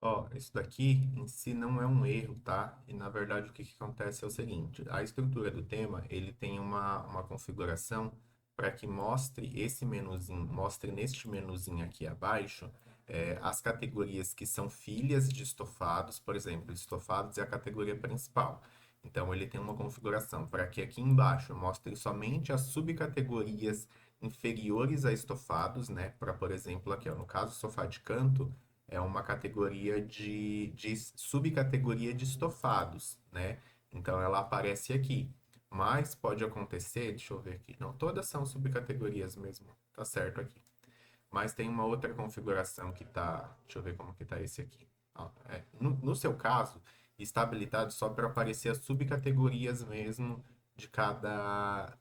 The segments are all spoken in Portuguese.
Ó, isso daqui em si não é um erro, tá? E na verdade o que que acontece é o seguinte: a estrutura do tema ele tem uma configuração para que mostre esse menuzinho, mostre neste menuzinho aqui abaixo as categorias que são filhas de estofados, por exemplo, estofados é a categoria principal. Então ele tem uma configuração para que aqui embaixo mostre somente as subcategorias inferiores a estofados, né? Para, por exemplo, aqui, ó, no caso, sofá de canto é uma categoria de subcategoria de estofados, né? Então ela aparece aqui. Mas pode acontecer, deixa eu ver aqui. Não, todas são subcategorias mesmo. Tá certo aqui. Mas tem uma outra configuração que tá. Deixa eu ver como que tá esse aqui. Ó, no seu caso, está habilitado só para aparecer as subcategorias mesmo de cada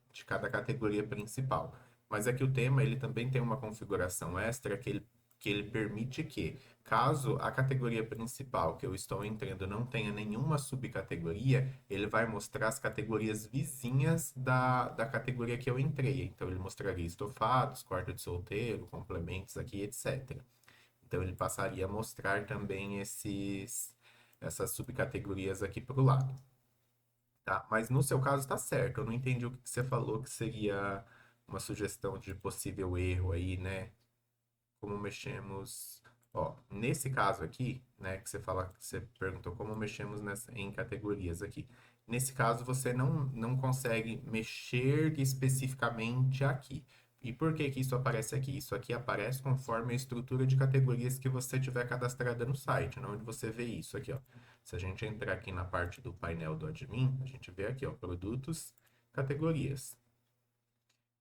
categoria principal. Mas aqui o tema ele também tem uma configuração extra que ele permite que, caso a categoria principal que eu estou entrando não tenha nenhuma subcategoria, ele vai mostrar as categorias vizinhas da categoria que eu entrei. Então, ele mostraria estofados, quarto de solteiro, complementos aqui, etc. Então, ele passaria a mostrar também essas subcategorias aqui para o lado, tá? Mas no seu caso está certo. Eu não entendi o que você falou que seria uma sugestão de possível erro aí, né? Como mexemos. Ó, nesse caso aqui, né, que você perguntou como mexemos em categorias aqui. Nesse caso, você não consegue mexer especificamente aqui. E por que que isso aparece aqui? Isso aqui aparece conforme a estrutura de categorias que você tiver cadastrada no site, né, onde você vê isso aqui, ó. Se a gente entrar aqui na parte do painel do admin, a gente vê aqui, ó, produtos, categorias.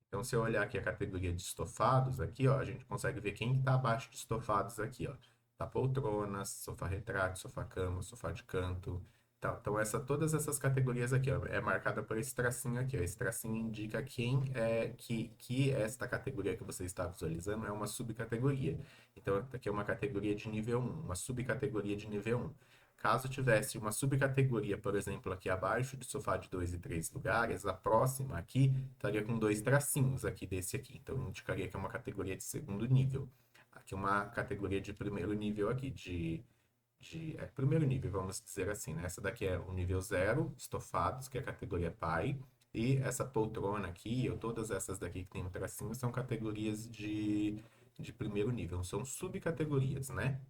Então, se eu olhar aqui a categoria de estofados, aqui, ó, a gente consegue ver quem está abaixo de estofados aqui, ó. Tá poltronas, sofá retrátil, sofá-cama, sofá de canto. Tá, então, todas essas categorias aqui, ó, é marcada por esse tracinho aqui, ó. Esse tracinho indica quem é que esta categoria que você está visualizando é uma subcategoria. Então, aqui é uma categoria de nível um, uma subcategoria de nível um. Caso tivesse uma subcategoria, por exemplo, aqui abaixo de sofá de 2 e 3 lugares, a próxima aqui estaria com dois tracinhos aqui desse aqui. Então, indicaria que é uma categoria de segundo nível. Aqui uma categoria de primeiro nível aqui, primeiro nível, vamos dizer assim, né? Essa daqui é o nível zero, estofados, que é a categoria pai. E essa poltrona aqui, ou todas essas daqui que tem um tracinho, são categorias de primeiro nível. São subcategorias, né?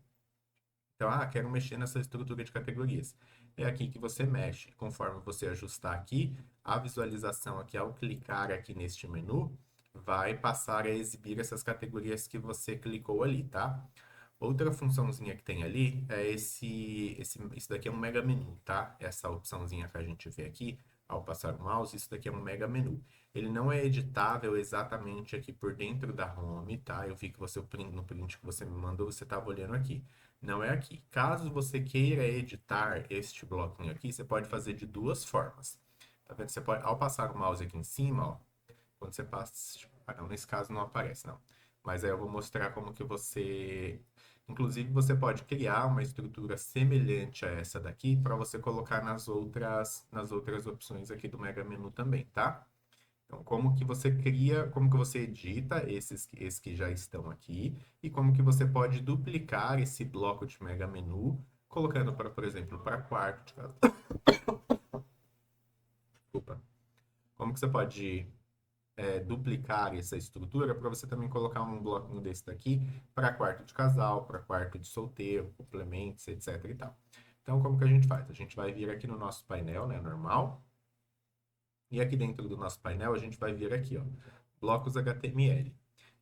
Então, quero mexer nessa estrutura de categorias. É aqui que você mexe. Conforme você ajustar aqui, a visualização aqui, ao clicar aqui neste menu, vai passar a exibir essas categorias que você clicou ali, tá? Outra funçãozinha que tem ali é isso daqui é um mega menu, tá? Essa opçãozinha que a gente vê aqui, ao passar o mouse, isso daqui é um mega menu. Ele não é editável exatamente aqui por dentro da home, tá? Eu vi que você, no print que você me mandou, você estava olhando aqui. Não é aqui. Caso você queira editar este bloquinho aqui, você pode fazer de duas formas. Tá vendo? Você pode, ao passar o mouse aqui em cima, ó, quando você passa. Não, nesse caso não aparece, não. Mas aí eu vou mostrar como que você. Inclusive, você pode criar uma estrutura semelhante a essa daqui para você colocar nas outras opções aqui do Mega Menu também, tá? Então, como que você cria, como que você edita esses que já estão aqui e como que você pode duplicar esse bloco de Mega Menu, colocando para, por exemplo, para quarto de casal. Desculpa. Como que você pode duplicar essa estrutura para você também colocar um bloquinho desse daqui para quarto de casal, para quarto de solteiro, complementos, etc e tal. Então, como que a gente faz? A gente vai vir aqui no nosso painel, né, normal, e aqui dentro do nosso painel a gente vai vir aqui, ó, blocos HTML.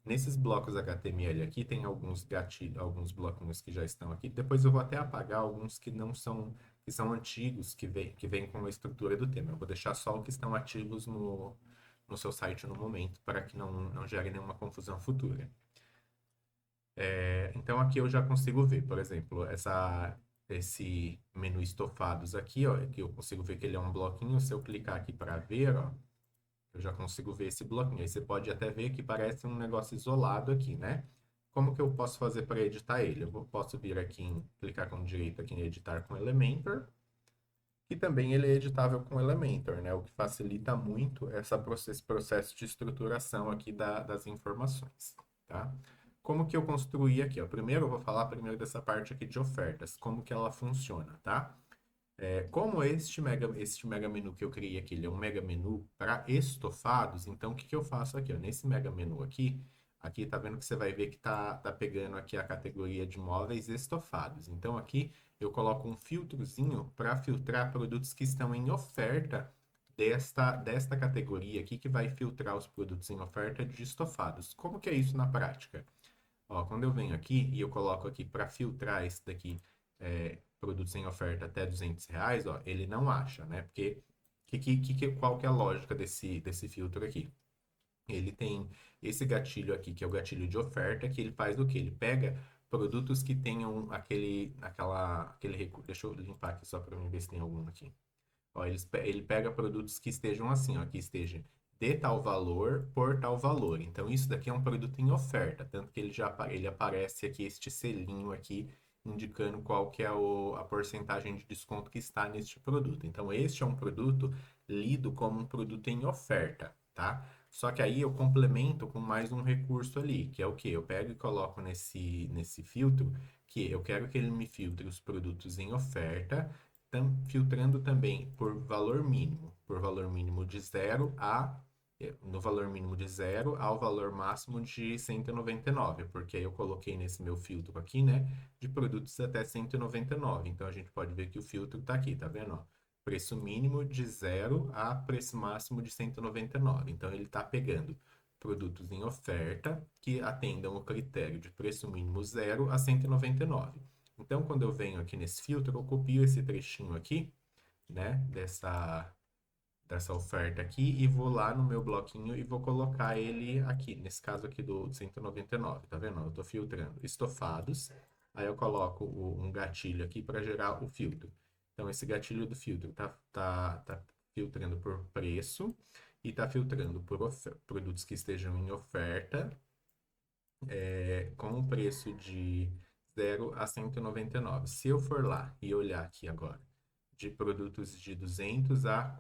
Nesses blocos HTML aqui tem alguns gatilhos, alguns bloquinhos que já estão aqui. Depois eu vou até apagar alguns que não são, que são antigos, que vem com a estrutura do tema. Eu vou deixar só os que estão ativos no seu site no momento, para que não gere nenhuma confusão futura. Então aqui eu já consigo ver, por exemplo, esse menu estofados aqui, ó, que eu consigo ver que ele é um bloquinho. Se eu clicar aqui para ver, ó, eu já consigo ver esse bloquinho. Aí você pode até ver que parece um negócio isolado aqui, né? Como que eu posso fazer para editar ele? Posso vir aqui clicar com direito aqui em editar com Elementor. E também ele é editável com Elementor, né? O que facilita muito esse processo de estruturação aqui das informações, tá? como que eu construí aqui, ó? Primeiro, eu vou falar primeiro dessa parte aqui de ofertas, como que ela funciona, tá? Como este mega menu que eu criei aqui, ele é um mega menu para estofados, então o que que eu faço aqui, ó? Nesse mega menu aqui, aqui tá vendo que você vai ver que tá pegando aqui a categoria de móveis estofados. Então aqui eu coloco um filtrozinho para filtrar produtos que estão em oferta desta categoria aqui, que vai filtrar os produtos em oferta de estofados. Como que é isso na prática? Ó, quando eu venho aqui e eu coloco aqui para filtrar esse daqui, produtos em oferta até R$ 200, ó, ele não acha, né? Porque qual que é a lógica desse filtro aqui? Ele tem esse gatilho aqui, que é o gatilho de oferta, que ele faz o quê? Ele pega produtos que tenham aquele recurso. Deixa eu limpar aqui só para mim ver se tem algum aqui. Ó, ele pega produtos que estejam assim, ó, que esteja de tal valor por tal valor. Então, isso daqui é um produto em oferta, tanto que ele aparece aqui, este selinho aqui, indicando qual que é a porcentagem de desconto que está neste produto. Então, este é um produto lido como um produto em oferta, tá? Só que aí eu complemento com mais um recurso ali, que é o quê? Eu pego e coloco nesse filtro, que eu quero que ele me filtre os produtos em oferta, filtrando também por valor mínimo de zero no valor mínimo de zero ao valor máximo de 199, porque aí eu coloquei nesse meu filtro aqui, né, de produtos até 199. Então a gente pode ver que o filtro tá aqui, tá vendo, ó? Preço mínimo de zero a preço máximo de 199. Então ele tá pegando produtos em oferta que atendam o critério de preço mínimo zero a 199. Então, quando eu venho aqui nesse filtro, eu copio esse trechinho aqui, né, dessa oferta aqui e vou lá no meu bloquinho e vou colocar ele aqui, nesse caso aqui do 199, tá vendo? Eu tô filtrando estofados, aí eu coloco um gatilho aqui para gerar o filtro. Então, esse gatilho do filtro tá filtrando por preço e tá filtrando por produtos que estejam em oferta, com o preço de zero a 199. Se eu for lá e olhar aqui agora, de produtos de 200 a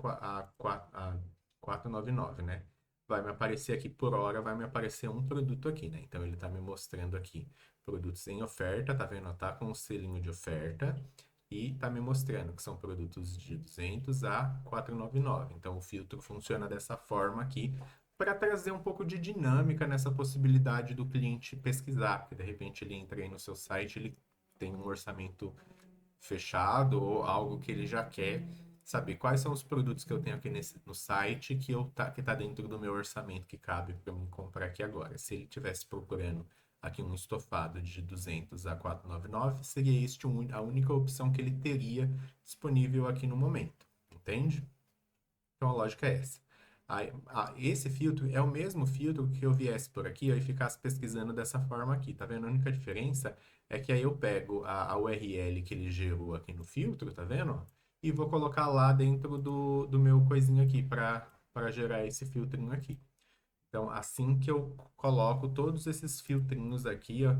499, né? Vai me aparecer aqui por hora, vai me aparecer um produto aqui, né? Então ele está me mostrando aqui produtos em oferta, tá vendo? Tá com o selinho de oferta e tá me mostrando que são produtos de 200 a 499. Então o filtro funciona dessa forma aqui para trazer um pouco de dinâmica nessa possibilidade do cliente pesquisar, porque de repente ele entra aí no seu site, ele tem um orçamento fechado ou algo que ele já quer saber quais são os produtos que eu tenho aqui no site que tá dentro do meu orçamento que cabe para mim comprar aqui agora. Se ele estivesse procurando aqui um estofado de 200 a 499, seria este a única opção que ele teria disponível aqui no momento, entende? Então a lógica é essa. Esse filtro é o mesmo filtro que eu viesse por aqui ó, e ficasse pesquisando dessa forma aqui, tá vendo? A única diferença é que aí eu pego a URL que ele gerou aqui no filtro, tá vendo? E vou colocar lá dentro do meu coisinho aqui para gerar esse filtrinho aqui. Então, assim que eu coloco todos esses filtrinhos aqui, ó,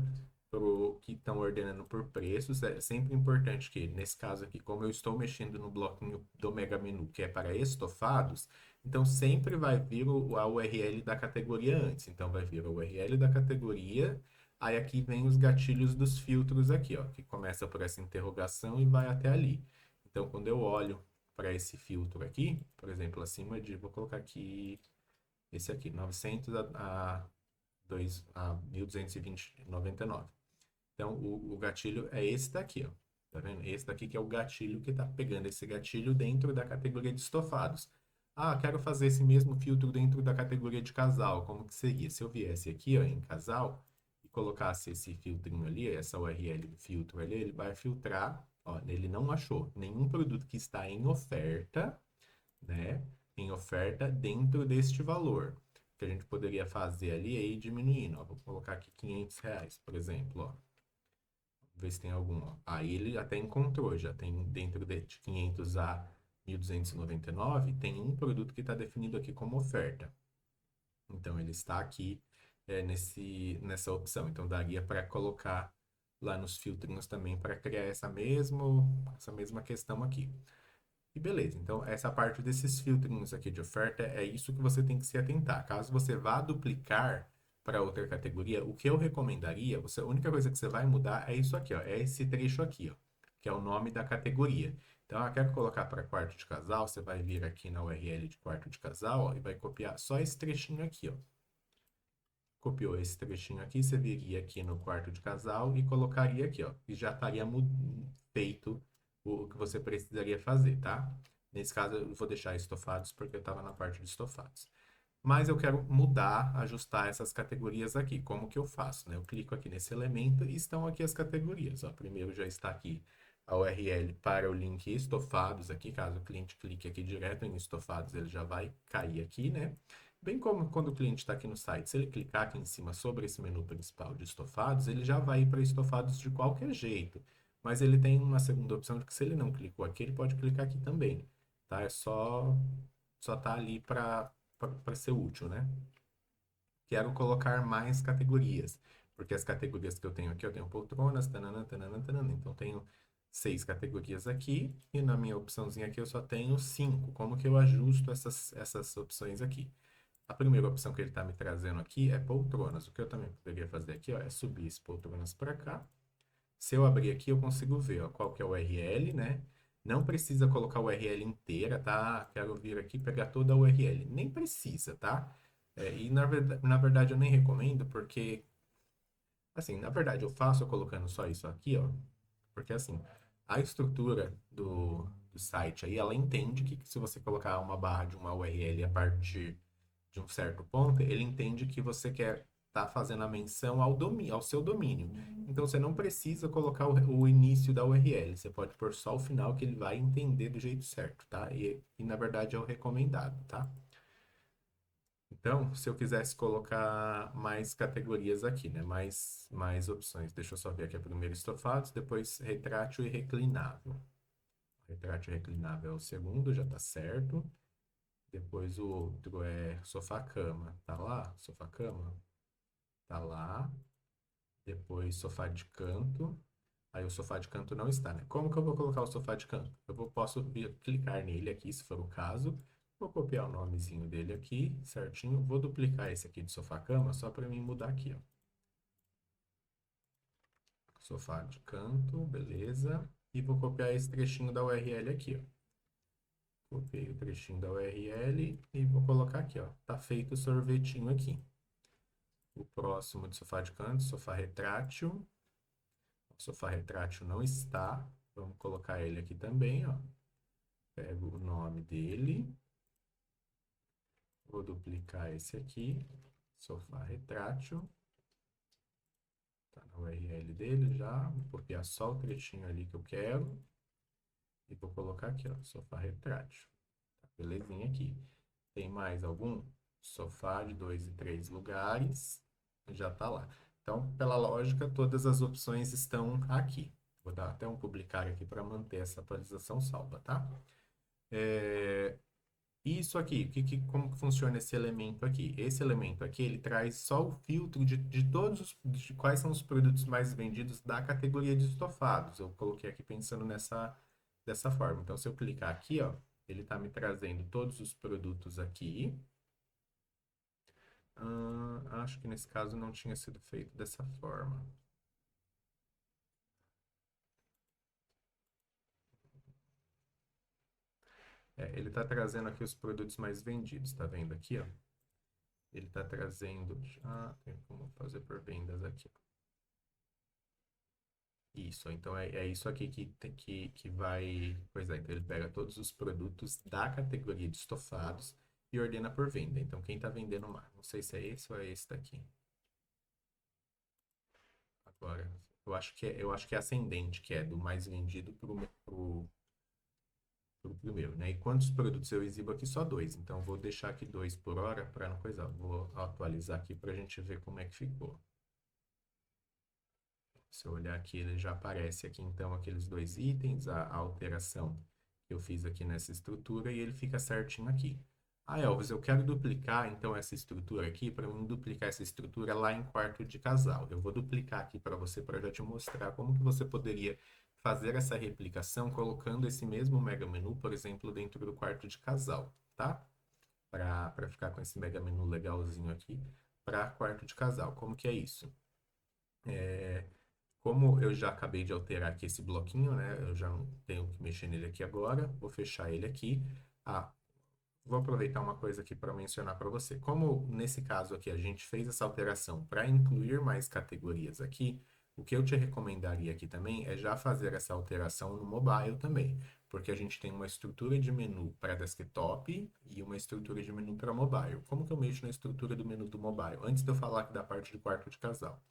que estão ordenando por preços, é sempre importante que, nesse caso aqui, como eu estou mexendo no bloquinho do Mega Menu, que é para estofados, então sempre vai vir a URL da categoria antes. Então, vai vir a URL da categoria, aí aqui vem os gatilhos dos filtros aqui, ó, que começa por essa interrogação e vai até ali. Então, quando eu olho para esse filtro aqui, por exemplo, vou colocar aqui esse aqui, 900 a 1.220,99. Então, o gatilho é esse daqui, ó. Tá vendo? Esse daqui que é o gatilho que tá pegando esse gatilho dentro da categoria de estofados. Ah, quero fazer esse mesmo filtro dentro da categoria de casal. Como que seria? Se eu viesse aqui, ó, em casal, e colocasse esse filtrinho ali, essa URL do filtro ali, ele vai filtrar, ó, ele não achou nenhum produto que está em oferta, né? Em oferta dentro deste valor. O que a gente poderia fazer ali é ir diminuindo. Ó. Vou colocar aqui R$ 500, por exemplo. Ó. Ver se tem algum. Ó. Aí ele até encontrou, já tem dentro de 500 a 1.299, tem um produto que está definido aqui como oferta. Então ele está aqui nessa opção. Então daria para colocar lá nos filtrinhos também para criar essa mesma questão aqui. E beleza, então essa parte desses filtrinhos aqui de oferta é isso que você tem que se atentar. Caso você vá duplicar para outra categoria, o que eu recomendaria, a única coisa que você vai mudar é isso aqui, ó, é esse trecho aqui, ó, que é o nome da categoria. Então, eu quero colocar para quarto de casal, você vai vir aqui na URL de quarto de casal, ó, e vai copiar só esse trechinho aqui, ó. Copiou esse trechinho aqui, você viria aqui no quarto de casal e colocaria aqui, ó, e já estaria feito o que você precisaria fazer, tá? Nesse caso, eu vou deixar estofados porque eu estava na parte de estofados. Mas eu quero mudar, ajustar essas categorias aqui. Como que eu faço, né? Eu clico aqui nesse elemento e estão aqui as categorias. Ó, primeiro já está aqui a URL para o link estofados aqui. Caso o cliente clique aqui direto em estofados, ele já vai cair aqui, né? Bem como quando o cliente está aqui no site, se ele clicar aqui em cima sobre esse menu principal de estofados, ele já vai ir para estofados de qualquer jeito. Mas ele tem uma segunda opção de que se ele não clicou aqui, ele pode clicar aqui também, tá? É só tá ali para ser útil, né? Quero colocar mais categorias, porque as categorias que eu tenho aqui, eu tenho poltronas, tanana, tanana, tanana. Então, tenho 6 categorias aqui, e na minha opçãozinha aqui eu só tenho 5. Como que eu ajusto essas opções aqui? A primeira opção que ele está me trazendo aqui é poltronas. O que eu também poderia fazer aqui, ó, é subir esse poltronas para cá. Se eu abrir aqui, eu consigo ver, ó, qual que é o URL, né? Não precisa colocar a URL inteira, tá? Quero vir aqui pegar toda a URL. Nem precisa, tá? E na verdade eu nem recomendo, porque, assim, na verdade eu faço colocando só isso aqui, ó. Porque, assim, a estrutura do site aí, ela entende que se você colocar uma barra de uma URL a partir de um certo ponto, ele entende que você quer estar fazendo a menção ao seu domínio. Então, você não precisa colocar o início da URL. Você pode pôr só o final que ele vai entender do jeito certo, tá? E na verdade é o recomendado, tá? Então, se eu quisesse colocar mais categorias aqui, né? Mais opções. Deixa eu só ver aqui. Primeiro estofados, depois retrátil e reclinável. Retrátil e reclinável é o segundo, já tá certo. Depois o outro é sofá-cama. Tá lá? Sofá-cama? Tá lá. Depois sofá de canto. Aí o sofá de canto não está, né? Como que eu vou colocar o sofá de canto? Posso clicar nele aqui, se for o caso. Vou copiar o nomezinho dele aqui, certinho. Vou duplicar esse aqui de sofá-cama, só para mim mudar aqui, ó. Sofá de canto, beleza. E vou copiar esse trechinho da URL aqui, ó. Copiei o trechinho da URL e vou colocar aqui, ó. Tá feito o sorvetinho aqui. O próximo de sofá de canto, sofá retrátil. O sofá retrátil não está. Vamos colocar ele aqui também, ó. Pego o nome dele. Vou duplicar esse aqui. Sofá retrátil. Tá na URL dele já. Vou copiar só o trechinho ali que eu quero. E vou colocar aqui, ó. Sofá retrátil. Tá, belezinha aqui. Tem mais algum? Sofá de 2 e 3 lugares. Já tá lá. Então, pela lógica, todas as opções estão aqui. Vou dar até um publicar aqui para manter essa atualização salva, tá? Isso aqui, como que funciona esse elemento aqui? Esse elemento aqui, ele traz só o filtro de todos de quais são os produtos mais vendidos da categoria de estofados. Eu coloquei aqui pensando dessa forma. Então, se eu clicar aqui, ó, ele está me trazendo todos os produtos aqui. Acho que nesse caso não tinha sido feito dessa forma. Ele está trazendo aqui os produtos mais vendidos, tá vendo aqui, ó? Ele está trazendo. Tem como fazer por vendas aqui. Isso, então é isso aqui que vai. Pois é, então ele pega todos os produtos da categoria de estofados e ordena por venda. Então, quem está vendendo mais? Não sei se é esse ou é esse daqui. Agora, eu acho que é ascendente, que é do mais vendido pro primeiro, né? E quantos produtos eu exibo aqui? Só dois. Então, vou deixar aqui 2 por hora para não coisar. Vou atualizar aqui para a gente ver como é que ficou. Se eu olhar aqui, ele já aparece aqui, então, aqueles 2 itens, a alteração que eu fiz aqui nessa estrutura, e ele fica certinho aqui. Elvis, eu quero duplicar, então, essa estrutura aqui, para mim duplicar essa estrutura lá em quarto de casal. Eu vou duplicar aqui para você, para já te mostrar como que você poderia fazer essa replicação colocando esse mesmo mega menu, por exemplo, dentro do quarto de casal, tá? Para ficar com esse mega menu legalzinho aqui. para quarto de casal. Como que é isso? Como eu já acabei de alterar aqui esse bloquinho, né? Eu já não tenho que mexer nele aqui agora. Vou fechar ele aqui. Ah, vou aproveitar uma coisa aqui para mencionar para você. Como nesse caso aqui a gente fez essa alteração para incluir mais categorias aqui, o que eu te recomendaria aqui também é já fazer essa alteração no mobile também, porque a gente tem uma estrutura de menu para desktop e uma estrutura de menu para mobile. Como que eu mexo na estrutura do menu do mobile? Antes de eu falar aqui da parte de quarto de casal,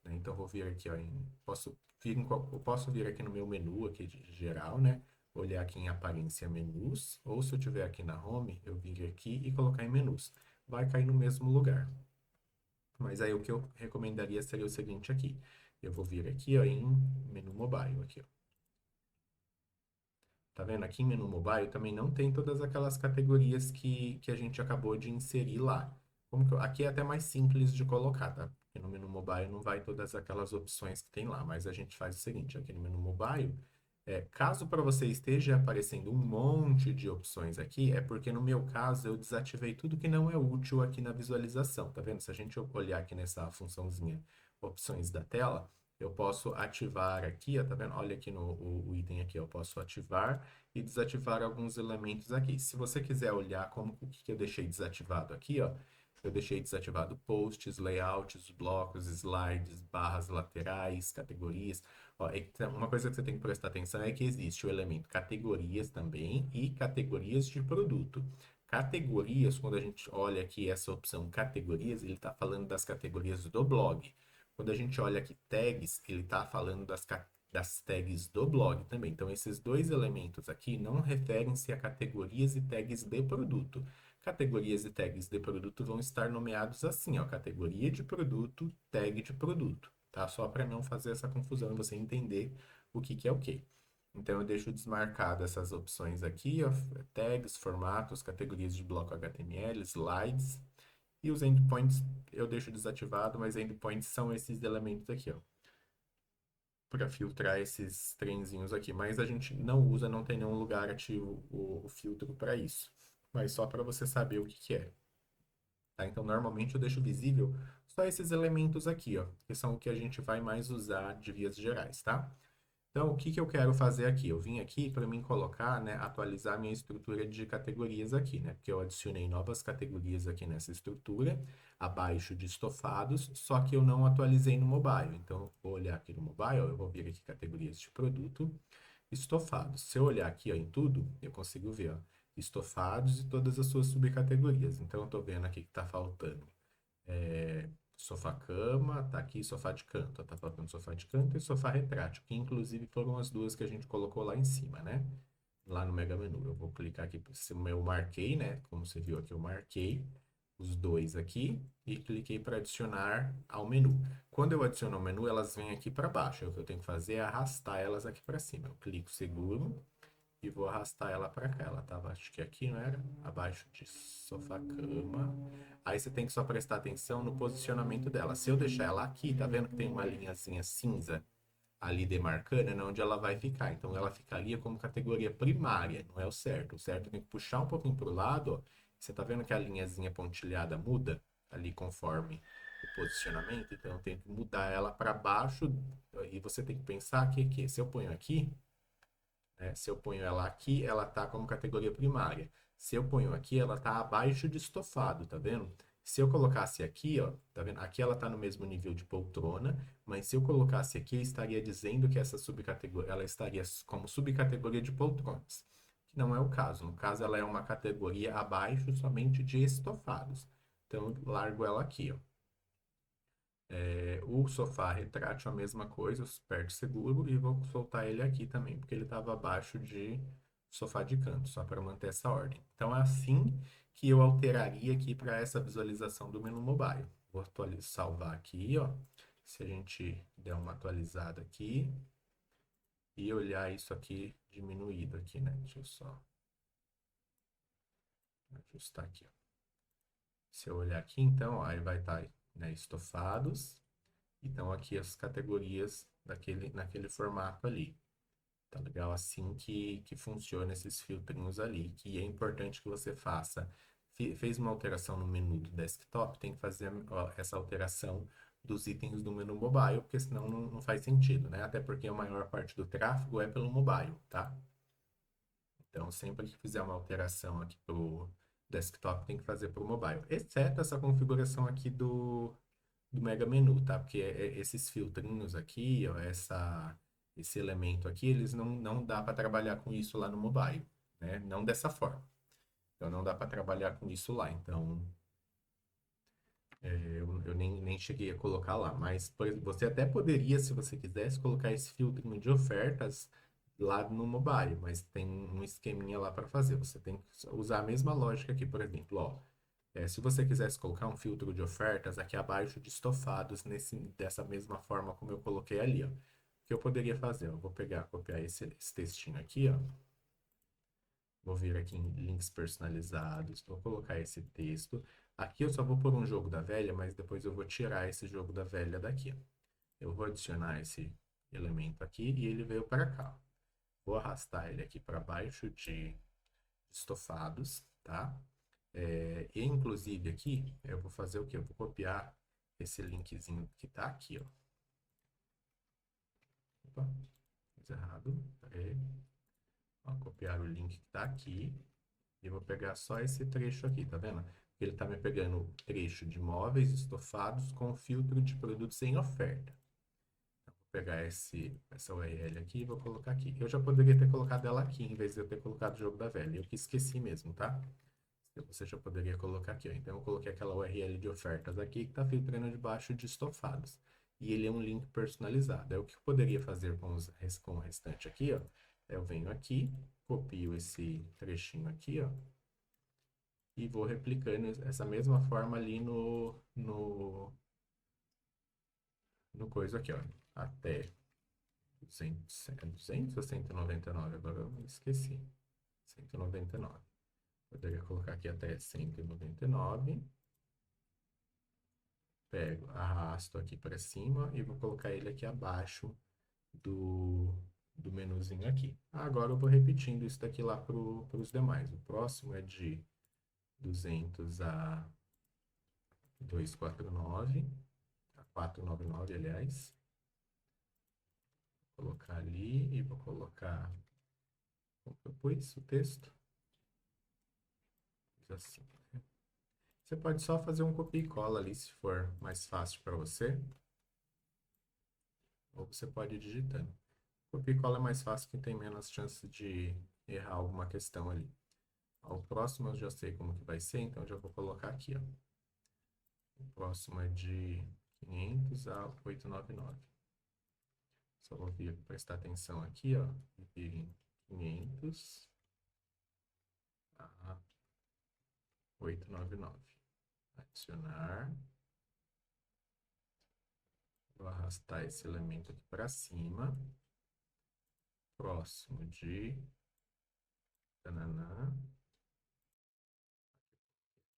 né? Então, eu vou vir aqui, ó, eu posso vir aqui no meu menu aqui de geral, né? Olhar aqui em aparência menus, ou se eu tiver aqui na home, eu vir aqui e colocar em menus. Vai cair no mesmo lugar. Mas aí o que eu recomendaria seria o seguinte aqui. Eu vou vir aqui, ó, em menu mobile aqui, ó. Tá vendo? Aqui em menu mobile também não tem todas aquelas categorias que a gente acabou de inserir lá. Aqui é até mais simples de colocar, tá? Porque no menu mobile não vai todas aquelas opções que tem lá, mas a gente faz o seguinte, aqui no menu mobile, caso para você esteja aparecendo um monte de opções aqui, é porque no meu caso eu desativei tudo que não é útil aqui na visualização, tá vendo? Se a gente olhar aqui nessa funçãozinha opções da tela, eu posso ativar aqui, ó, tá vendo? Olha aqui no o item aqui, eu posso ativar e desativar alguns elementos aqui. Se você quiser olhar como o que eu deixei desativado aqui, ó, eu deixei desativado posts, layouts, blocos, slides, barras laterais, categorias. Ó, então, uma coisa que você tem que prestar atenção é que existe o elemento categorias também e categorias de produto. Categorias, quando a gente olha aqui essa opção categorias, ele está falando das categorias do blog. Quando a gente olha aqui tags, ele está falando das tags do blog também. Então, esses dois elementos aqui não referem-se a categorias e tags de produto. Categorias e tags de produto vão estar nomeados assim, ó, categoria de produto, tag de produto, tá? Só para não fazer essa confusão e você entender o que que é o quê. Então, eu deixo desmarcado essas opções aqui, ó, tags, formatos, categorias de bloco HTML, slides, e os endpoints eu deixo desativado, mas endpoints são esses elementos aqui, ó, para filtrar esses trenzinhos aqui. Mas a gente não usa, não tem nenhum lugar ativo o filtro para isso. Mas só para você saber o que que é. Tá? Então, normalmente eu deixo visível só esses elementos aqui, ó, que são o que a gente vai mais usar de vias gerais, tá? Então, o que que eu quero fazer aqui? Eu vim aqui para mim colocar, né, atualizar minha estrutura de categorias aqui, né? Porque eu adicionei novas categorias aqui nessa estrutura, abaixo de estofados, só que eu não atualizei no mobile. Então, eu vou olhar aqui no mobile, eu vou vir aqui categorias de produto, estofados. Se eu olhar aqui, ó, em tudo, eu consigo ver, ó, estofados e todas as suas subcategorias. Então, eu estou vendo aqui que está faltando sofá-cama, tá aqui sofá de canto, tá faltando sofá de canto e sofá retrátil, que inclusive foram as duas que a gente colocou lá em cima, né? Lá no Mega Menu. Eu vou clicar aqui por cima, eu marquei, né? Como você viu aqui, eu marquei os dois aqui e cliquei para adicionar ao menu. Quando eu adiciono ao menu, elas vêm aqui para baixo. O que eu tenho que fazer é arrastar elas aqui para cima. Eu clico seguro e vou arrastar ela para cá. Ela tava, acho que aqui, não era? Abaixo de sofá-cama. Aí você tem que só prestar atenção no posicionamento dela. Se eu deixar ela aqui, tá vendo que tem uma linhazinha cinza ali demarcando, é onde ela vai ficar. Então ela ficaria como categoria primária, não é o certo. O certo tem que puxar um pouquinho para o lado, ó. Você tá vendo que a linhazinha pontilhada muda ali conforme o posicionamento? Então eu tenho que mudar ela para baixo e você tem que pensar que se eu ponho aqui, né? Se eu ponho ela aqui, ela tá como categoria primária. Se eu ponho aqui, ela tá abaixo de estofado, tá vendo? Se eu colocasse aqui, ó, tá vendo? Aqui ela tá no mesmo nível de poltrona, mas se eu colocasse aqui, estaria dizendo que essa subcategoria, ela estaria como subcategoria de poltronas, que não é o caso. No caso, ela é uma categoria abaixo somente de estofados. Então, eu largo ela aqui, ó. O sofá retrátil, a mesma coisa, eu perde seguro e vou soltar ele aqui também, porque ele estava abaixo de sofá de canto, só para manter essa ordem. Então é assim que eu alteraria aqui para essa visualização do menu mobile. Vou salvar aqui, ó. Se a gente der uma atualizada aqui e olhar isso aqui diminuído aqui, né? Deixa eu só ajustar aqui, ó. Se eu olhar aqui, então, ó, aí vai estar, né, estofados. Então, aqui as categorias naquele formato ali. Tá legal? Assim que funciona esses filtrinhos ali. Que é importante que você faça fez uma alteração no menu do desktop, tem que fazer ó, essa alteração dos itens do menu mobile, porque senão não faz sentido, né? Até porque a maior parte do tráfego é pelo mobile, tá? Então, sempre que fizer uma alteração aqui pro desktop, tem que fazer pro mobile. Exceto essa configuração aqui do Mega Menu, tá? Porque esses filtrinhos aqui, ó, esse elemento aqui, eles não dá para trabalhar com isso lá no mobile, né? Não dessa forma. Então, não dá para trabalhar com isso lá. Então, eu nem cheguei a colocar lá. Mas por exemplo, você até poderia, se você quisesse, colocar esse filtro de ofertas lá no mobile, mas tem um esqueminha lá para fazer. Você tem que usar a mesma lógica aqui, por exemplo, ó. Se você quisesse colocar um filtro de ofertas aqui abaixo de estofados dessa mesma forma como eu coloquei ali, ó. O que eu poderia fazer? Eu vou pegar, copiar esse textinho aqui, ó. Vou vir aqui em links personalizados, vou colocar esse texto. Aqui eu só vou pôr um jogo da velha, mas depois eu vou tirar esse jogo da velha daqui, ó. Eu vou adicionar esse elemento aqui e ele veio para cá. Vou arrastar ele aqui para baixo de estofados, tá? E inclusive aqui, eu vou fazer o quê? Eu vou copiar esse linkzinho que tá aqui, ó. Opa, fiz errado. Peraí. Ó, copiar o link que tá aqui. E eu vou pegar só esse trecho aqui, tá vendo? Ele tá me pegando o trecho de móveis estofados com filtro de produtos em oferta. Então, vou pegar essa URL aqui e vou colocar aqui. Eu já poderia ter colocado ela aqui, em vez de eu ter colocado o jogo da velha. Eu que esqueci mesmo, tá? Você já poderia colocar aqui, ó. Então, eu coloquei aquela URL de ofertas aqui que está filtrando debaixo de estofados. E ele é um link personalizado. É o que eu poderia fazer com o restante aqui, ó. Eu venho aqui, copio esse trechinho aqui, ó. E vou replicando essa mesma forma ali no coisa aqui, ó. Até 200 ou 199? Agora eu esqueci. 199. Poderia colocar aqui até 199. Pego, arrasto aqui para cima e vou colocar ele aqui abaixo do menuzinho aqui. Agora eu vou repetindo isso daqui lá para os demais. O próximo é de 200 a 249, a 499, aliás. Vou colocar ali e vou colocar como que eu pus o texto. Fiz assim. Você pode só fazer um copia e cola ali, se for mais fácil para você. Ou você pode ir digitando. Copia e cola é mais fácil que tem menos chance de errar alguma questão ali. O próximo eu já sei como que vai ser, então eu já vou colocar aqui, ó. O próximo é de 500 a 899. Só vou vir prestar atenção aqui, ó. Vir em 500 a 899. Adicionar. Vou arrastar esse elemento aqui para cima. Próximo de... Tananã.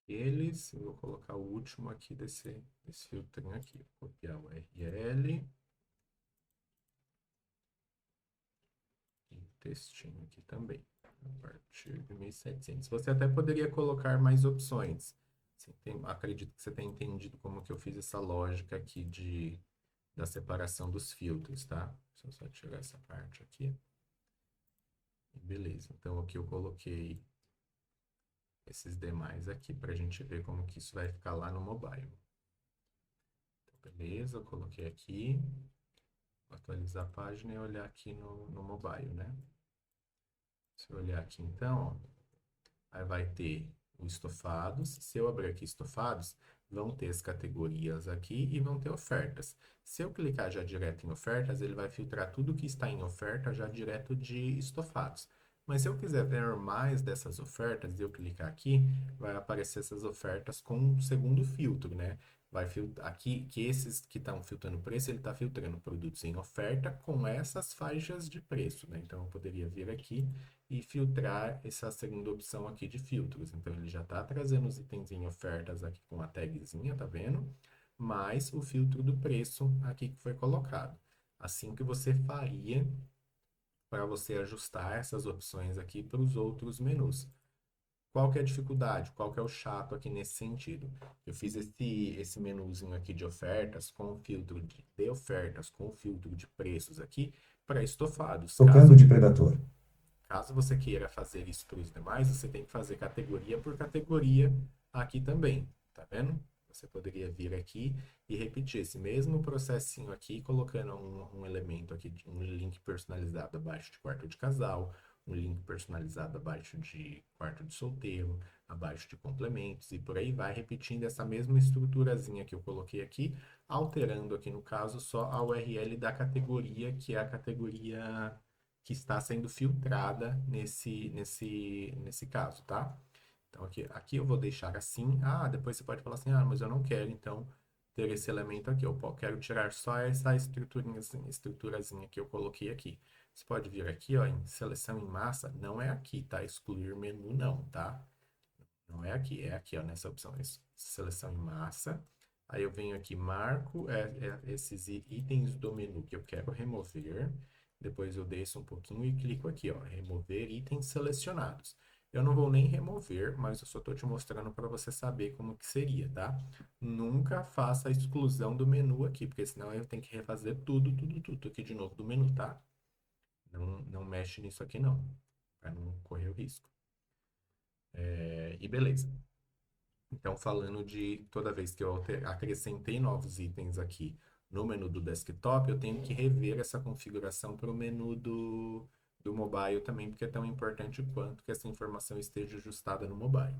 Eles, eu vou colocar o último aqui desse filtrinho aqui. Vou copiar o URL. E textinho aqui também. A partir de 1700. Você até poderia colocar mais opções. Acredito que você tenha entendido como que eu fiz essa lógica aqui da separação dos filtros, tá? Deixa eu só tirar essa parte aqui. Beleza, então aqui eu coloquei esses demais aqui para a gente ver como que isso vai ficar lá no mobile. Então, beleza, eu coloquei aqui. Vou atualizar a página e olhar aqui no mobile, né? Se eu olhar aqui então, ó, aí vai ter o estofados. Se eu abrir aqui estofados, vão ter as categorias aqui e vão ter ofertas. Se eu clicar já direto em ofertas, ele vai filtrar tudo que está em oferta já direto de estofados. Mas se eu quiser ver mais dessas ofertas, e eu clicar aqui, vai aparecer essas ofertas com um segundo filtro, né? Vai filtrar aqui, que esses que estão filtrando preço, ele está filtrando produtos em oferta com essas faixas de preço, né? Então eu poderia vir aqui e filtrar essa segunda opção aqui de filtros. Então, ele já está trazendo os itens em ofertas aqui com a tagzinha, tá vendo? Mais o filtro do preço aqui que foi colocado. Assim que você faria para você ajustar essas opções aqui para os outros menus. Qual que é a dificuldade? Qual que é o chato aqui nesse sentido? Eu fiz esse menuzinho aqui de ofertas com o filtro de ofertas, com o filtro de preços aqui para estofados. Tocando de Predator. Caso você queira fazer isso para os demais, você tem que fazer categoria por categoria aqui também, tá vendo? Você poderia vir aqui e repetir esse mesmo processinho aqui, colocando um elemento aqui, um link personalizado abaixo de quarto de casal, um link personalizado abaixo de quarto de solteiro, abaixo de complementos, e por aí vai repetindo essa mesma estruturazinha que eu coloquei aqui, alterando aqui no caso só a URL da categoria, que é a categoria que está sendo filtrada nesse caso, tá? Então, aqui eu vou deixar assim. Ah, depois você pode falar assim, ah, mas eu não quero, então, ter esse elemento aqui. Eu quero tirar só essa estruturazinha que eu coloquei aqui. Você pode vir aqui, ó, em seleção em massa. Não é aqui, tá? Excluir menu não, tá? Não é aqui, ó, nessa opção. Seleção em massa. Aí eu venho aqui, marco esses itens do menu que eu quero remover. Depois eu desço um pouquinho e clico aqui, ó, remover itens selecionados. Eu não vou nem remover, mas eu só estou te mostrando para você saber como que seria, tá? Nunca faça a exclusão do menu aqui, porque senão eu tenho que refazer tudo aqui de novo do menu, tá? Não mexe nisso aqui não, para não correr o risco. E beleza. Então, falando de toda vez que eu acrescentei novos itens aqui no menu do desktop, eu tenho que rever essa configuração para o menu do mobile também, porque é tão importante quanto que essa informação esteja ajustada no mobile.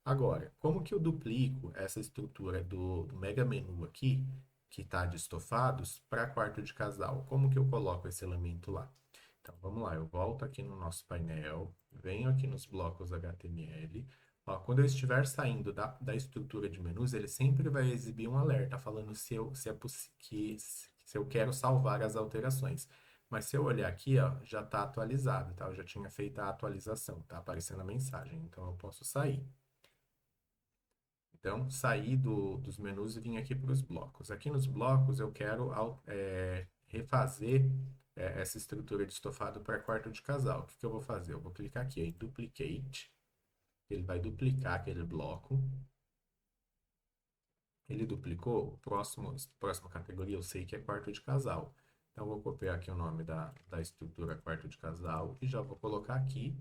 Agora, como que eu duplico essa estrutura do mega menu aqui, que está de estofados, para quarto de casal? Como que eu coloco esse elemento lá? Então, vamos lá, eu volto aqui no nosso painel, venho aqui nos blocos HTML. Ó, quando eu estiver saindo da estrutura de menus, ele sempre vai exibir um alerta falando se eu quero salvar as alterações. Mas se eu olhar aqui, ó, já está atualizado, tá? Eu já tinha feito a atualização, tá aparecendo a mensagem, então eu posso sair. Então, sair dos menus e vir aqui para os blocos. Aqui nos blocos eu quero refazer essa estrutura de estofado para quarto de casal. O que eu vou fazer? Eu vou clicar aqui em Duplicate. Ele vai duplicar aquele bloco. Ele duplicou, próxima categoria eu sei que é quarto de casal. Então, eu vou copiar aqui o nome da estrutura quarto de casal e já vou colocar aqui,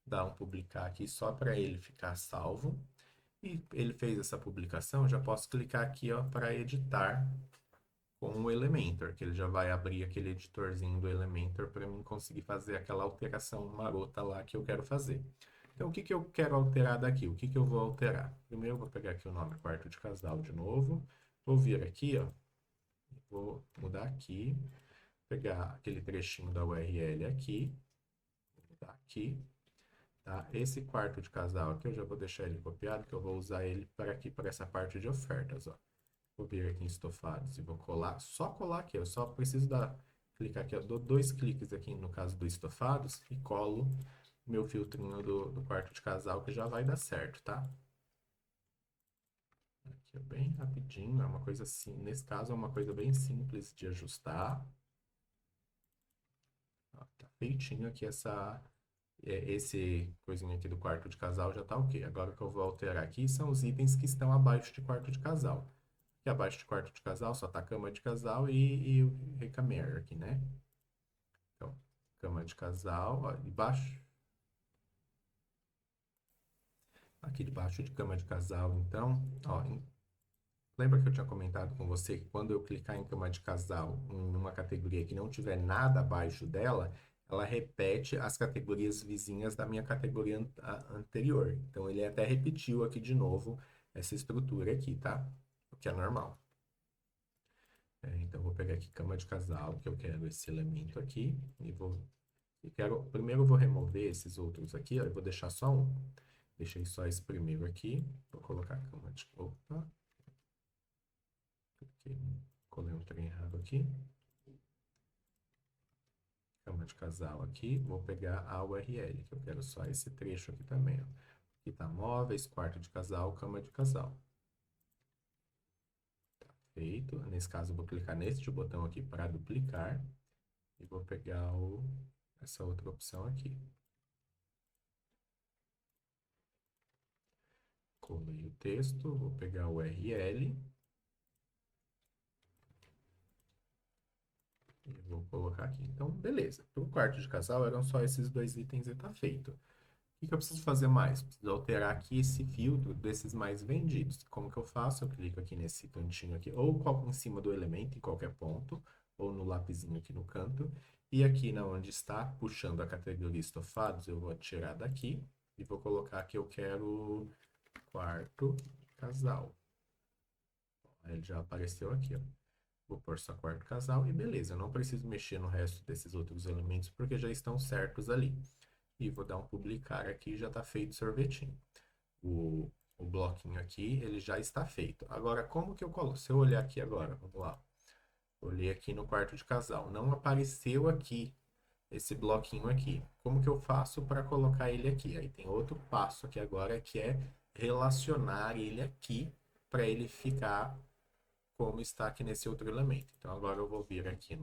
dar um publicar aqui só para ele ficar salvo. E ele fez essa publicação, já posso clicar aqui para editar com o Elementor, que ele já vai abrir aquele editorzinho do Elementor para mim conseguir fazer aquela alteração marota lá que eu quero fazer. Então, o que que eu quero alterar daqui? O que que eu vou alterar? Primeiro, eu vou pegar aqui o nome quarto de casal de novo. Vou vir aqui, ó. Vou mudar aqui. Pegar aquele trechinho da URL aqui. Vou mudar aqui. Tá? Esse quarto de casal aqui, eu já vou deixar ele copiado, que eu vou usar ele para aqui, para essa parte de ofertas, ó. Vou vir aqui em estofados e vou colar, só colar aqui, eu só preciso clicar aqui, eu dou 2 cliques aqui no caso do estofados e colo meu filtrinho do quarto de casal que já vai dar certo, tá? Aqui é bem rapidinho, é uma coisa assim, nesse caso é uma coisa bem simples de ajustar. Ó, tá feitinho aqui esse coisinho aqui do quarto de casal já tá ok. Agora o que eu vou alterar aqui são os itens que estão abaixo de quarto de casal. E abaixo de quarto de casal só tá cama de casal e o recamer aqui, né? Então, cama de casal, ó, debaixo. Aqui debaixo de cama de casal, então, ó, lembra que eu tinha comentado com você que quando eu clicar em cama de casal, em uma categoria que não tiver nada abaixo dela, ela repete as categorias vizinhas da minha categoria anterior. Então, ele até repetiu aqui de novo essa estrutura aqui, tá? O que é normal. Então, vou pegar aqui cama de casal, que eu quero esse elemento aqui, primeiro eu vou remover esses outros aqui, ó, eu vou deixar só um. Deixei só esse primeiro aqui, vou colocar cama de... Opa! Colei um trem errado aqui. Cama de casal aqui, vou pegar a URL, que eu quero só esse trecho aqui também, ó. Aqui tá móveis, quarto de casal, cama de casal. Feito. Nesse caso, eu vou clicar neste botão aqui para duplicar e vou pegar essa outra opção aqui. colei o texto, vou pegar o URL e vou colocar aqui. Então, beleza. Para o quarto de casal eram só esses dois itens e tá feito. O que eu preciso fazer mais? Preciso alterar aqui esse filtro desses mais vendidos. Como que eu faço? Eu clico aqui nesse cantinho aqui, ou em cima do elemento, em qualquer ponto, ou no lapisinho aqui no canto. E aqui na onde está, puxando a categoria estofados, eu vou tirar daqui e vou colocar que eu quero quarto casal. Aí ele já apareceu aqui, ó. Vou pôr só quarto casal e beleza. Eu não preciso mexer no resto desses outros elementos porque já estão certos ali. E vou dar um publicar aqui e já está feito o sorvetinho. O bloquinho aqui, ele já está feito. Agora, como que eu coloco? Se eu olhar aqui agora, vamos lá. Olhei aqui no quarto de casal. Não apareceu aqui esse bloquinho aqui. Como que eu faço para colocar ele aqui? Aí tem outro passo aqui agora que é relacionar ele aqui para ele ficar como está aqui nesse outro elemento. Então agora eu vou vir aqui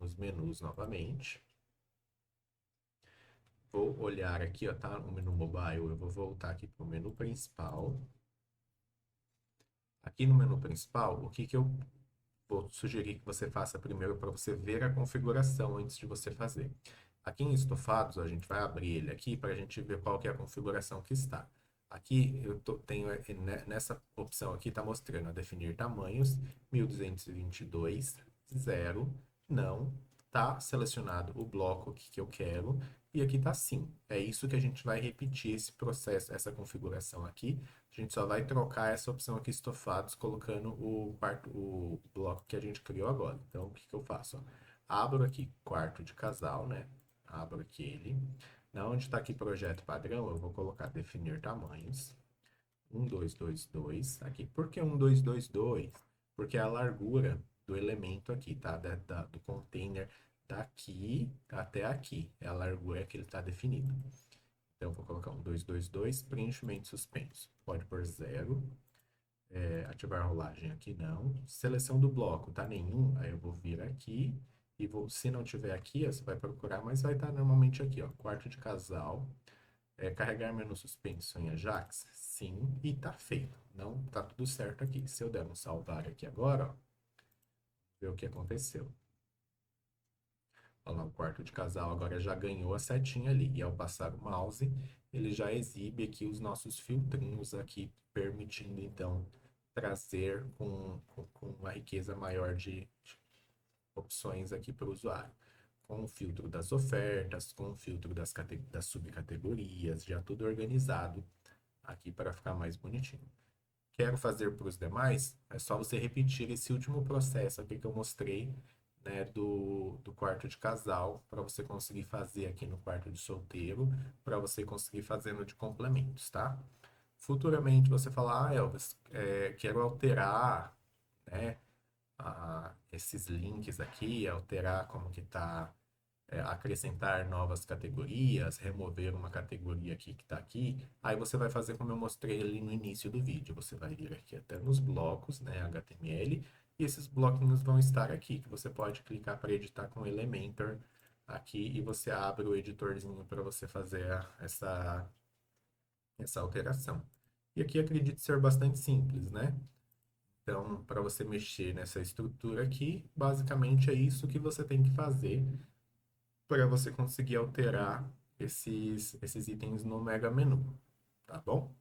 nos menus novamente. Vou olhar aqui, ó, tá? No menu mobile, eu vou voltar aqui para o menu principal. Aqui no menu principal, o que que eu vou sugerir que você faça primeiro para você ver a configuração antes de você fazer? Aqui em estofados, a gente vai abrir ele aqui para a gente ver qual que é a configuração que está. Aqui tenho nessa opção aqui está mostrando a definir tamanhos 1222 0 não tá selecionado o bloco que eu quero e aqui tá sim. É isso que a gente vai repetir esse processo, essa configuração aqui. A gente só vai trocar essa opção aqui estofados colocando o bloco que a gente criou agora. Então o que que eu faço? Ó? Abro aqui quarto de casal, né? Abro aqui ele. Na onde está aqui projeto padrão, eu vou colocar definir tamanhos. 1222 aqui. Por que 1222? Porque é a largura do elemento aqui, tá? Do container daqui até aqui. É a largura que ele está definido. Então, eu vou colocar 1222, preenchimento suspenso. Pode pôr 0. Ativar a rolagem aqui não. Seleção do bloco, tá? Nenhum. Aí eu vou vir aqui e vou, se não tiver aqui, você vai procurar, mas vai estar normalmente aqui, ó. Quarto de casal. Carregar menu suspenso em Ajax? Sim, e tá feito. Não tá tudo certo aqui. Se eu der um salvar aqui agora, ó, ver o que aconteceu. Olha lá, o quarto de casal agora já ganhou a setinha ali. E ao passar o mouse, ele já exibe aqui os nossos filtrinhos aqui, permitindo então trazer com uma riqueza maior de opções aqui para o usuário. Com o filtro das ofertas, com o filtro das subcategorias, já tudo organizado aqui para ficar mais bonitinho. Quero fazer para os demais, é só você repetir esse último processo aqui que eu mostrei, né, do quarto de casal, para você conseguir fazer aqui no quarto de solteiro, para você conseguir fazer no de complementos, tá? Futuramente você falar, Elvis, quero alterar, né, esses links aqui, alterar como que tá, acrescentar novas categorias, remover uma categoria aqui que está aqui, aí você vai fazer como eu mostrei ali no início do vídeo. Você vai vir aqui até nos blocos, né, HTML, e esses bloquinhos vão estar aqui, que você pode clicar para editar com Elementor aqui e você abre o editorzinho para você fazer essa alteração. E aqui acredito ser bastante simples, né? Então, para você mexer nessa estrutura aqui, basicamente é isso que você tem que fazer para você conseguir alterar esses itens no Mega Menu, tá bom?